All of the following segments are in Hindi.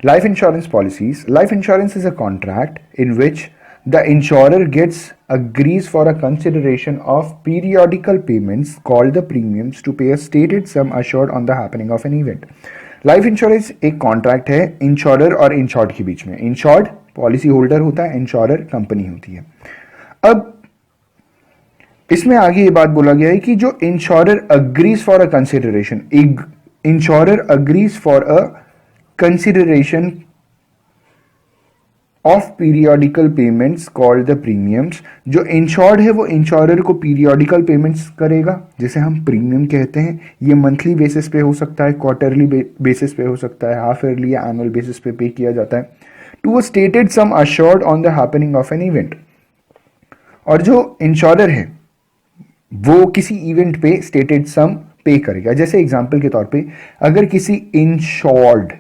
Life insurance policies. Life insurance is a contract in which the insurer agrees for a consideration of periodical payments called the premiums to pay a stated sum assured on the happening of an event. Life insurance एक कॉन्ट्रैक्ट है इंश्योरर और इंश्योर्ड के बीच में. इंश्योर्ड पॉलिसी होल्डर होता है, इंश्योरर कंपनी होती है. अब इसमें आगे ये बात बोला गया है कि जो insurer agrees for a consideration, insurer agrees for a consideration of periodical payments called the premiums. जो इंश्योर्ड है वो इंश्योरर को पीरियोडिकल पेमेंट्स करेगा, जिसे हम प्रीमियम कहते हैं. ये मंथली बेसिस पे हो सकता है, क्वार्टरली बेसिस पे हो सकता है, हाफ ईयरली या एनुअल बेसिस पे किया जाता है to a stated sum assured on the happening of an event. और जो इंश्योरर है वो किसी इवेंट पे स्टेटेड सम पे करेगा. जैसे एग्जांपल के तौर पे अगर किसी इंश्योर्ड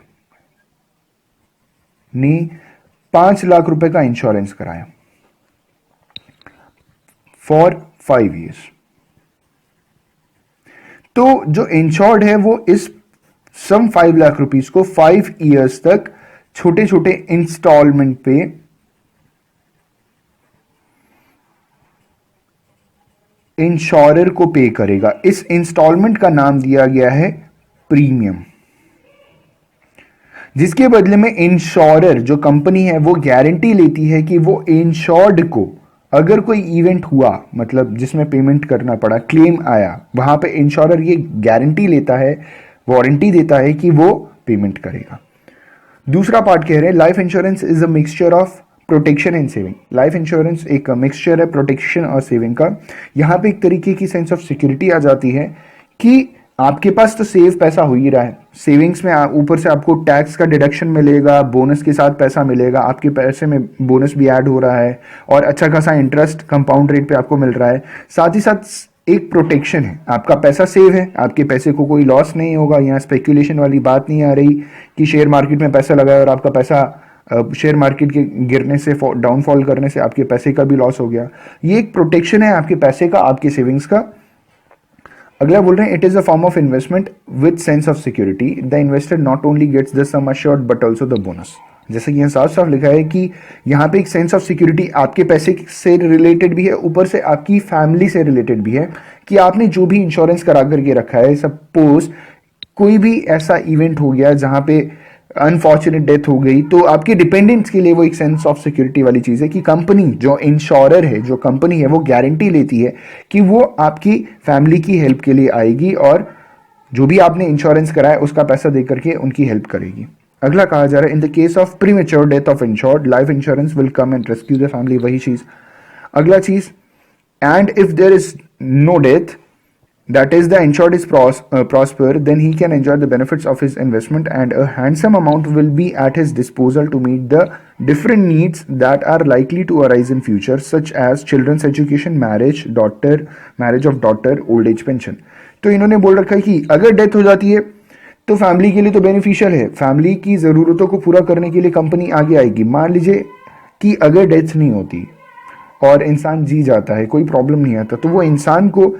ने 5 लाख रुपए का इंश्योरेंस कराया फॉर 5 years, तो जो इंश्योर्ड है वो इस सम 5 लाख रुपीस को 5 years तक छोटे छोटे इंस्टॉलमेंट पे इंश्योरर को पे करेगा. इस इंस्टॉलमेंट का नाम दिया गया है प्रीमियम, जिसके बदले में इंश्योरर जो कंपनी है वो गारंटी लेती है कि वो इंश्योर्ड को अगर कोई इवेंट हुआ, मतलब जिसमें पेमेंट करना पड़ा, क्लेम आया, वहां पे इंश्योरर ये गारंटी लेता है, वारंटी देता है कि वो पेमेंट करेगा. दूसरा पार्ट कह रहे हैं life insurance is a mixture of protection and saving. Life insurance एक मिक्सचर है प्रोटेक्शन और सेविंग का. यहां पे एक तरीके की सेंस ऑफ सिक्योरिटी आ जाती है कि आपके पास तो सेव पैसा हो ही रहा है, सेविंग्स में ऊपर से आपको टैक्स का डिडक्शन मिलेगा, बोनस के साथ पैसा मिलेगा, आपके पैसे में बोनस भी ऐड हो रहा है और अच्छा खासा इंटरेस्ट कंपाउंड रेट पे आपको मिल रहा है. साथ ही साथ एक प्रोटेक्शन है, आपका पैसा सेव है, आपके पैसे को कोई लॉस नहीं होगा. यहाँ स्पेक्यूलेशन वाली बात नहीं आ रही कि शेयर मार्केट में पैसा लगाया और आपका पैसा शेयर मार्केट के गिरने से, डाउनफॉल करने से आपके पैसे का भी लॉस हो गया. ये एक प्रोटेक्शन है आपके पैसे का, आपके सेविंग्स का. अगला बोल रहे हैं it is a form of investment with sense of security. The investor not only gets the sum assured but also the bonus. जैसे कि यहाँ साफ साफ लिखा है कि यहाँ पे एक सेंस ऑफ सिक्योरिटी आपके पैसे से रिलेटेड भी है, ऊपर से आपकी फैमिली से रिलेटेड भी है कि आपने जो भी इंश्योरेंस करा करके रखा है, सपोज कोई भी ऐसा इवेंट हो गया जहां पे अनफॉर्चुनेट डेथ हो गई, तो आपके डिपेंडेंट्स के लिए वो एक सेंस ऑफ सिक्योरिटी वाली चीज है कि कंपनी, जो इंश्योरर है, जो कंपनी है, वो गारंटी लेती है कि वो आपकी फैमिली की हेल्प के लिए आएगी और जो भी आपने इंश्योरेंस कराया उसका पैसा दे करके उनकी हेल्प करेगी. अगला कहा जा रहा है in the case of premature death of insured life insurance will come and rescue the family. वही चीज. अगला चीज, and if there is no death, that is the insured is prosper, then he can enjoy the benefits of his investment and a handsome amount will be at his disposal to meet the different needs that are likely to arise in future, such as children's education, marriage of daughter, old age pension. तो इन्होंने बोल रखा है कि अगर डेथ हो जाती है तो फैमिली के लिए तो बेनिफिशियल है, फैमिली की ज़रूरतों को पूरा करने के लिए कंपनी आगे आएगी. मान लीजिए कि अगर डेथ नहीं होती और इंसान जी जाता है, कोई प्रॉब्लम नहीं आता, तो वो इंसान को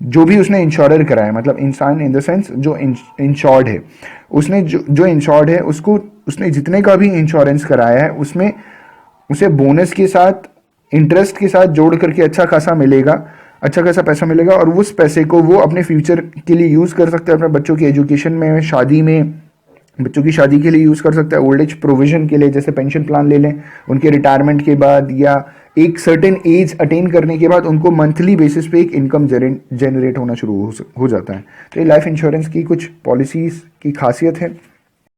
जो भी उसने इंश्योरर कराया, मतलब इंसान इन द सेंस जो इंश्योर्ड है, उसने जो इंश्योर्ड है उसको, उसने जितने का भी इंश्योरेंस कराया है उसमें उसे बोनस के साथ, इंटरेस्ट के साथ जोड़ करके अच्छा खासा मिलेगा, अच्छा खासा पैसा मिलेगा और उस पैसे को वो अपने फ्यूचर के लिए यूज़ कर सकते हैं, अपने बच्चों की एजुकेशन में, शादी में, बच्चों की शादी के लिए यूज़ कर सकता है, ओल्ड एज प्रोविजन के लिए, जैसे पेंशन प्लान ले लें, उनके रिटायरमेंट के बाद या एक सर्टेन एज अटेन करने के बाद उनको मंथली बेसिस पे एक इनकम जनरेट होना शुरू हो जाता है. तो ये लाइफ इंश्योरेंस की कुछ पॉलिसीज की खासियत है.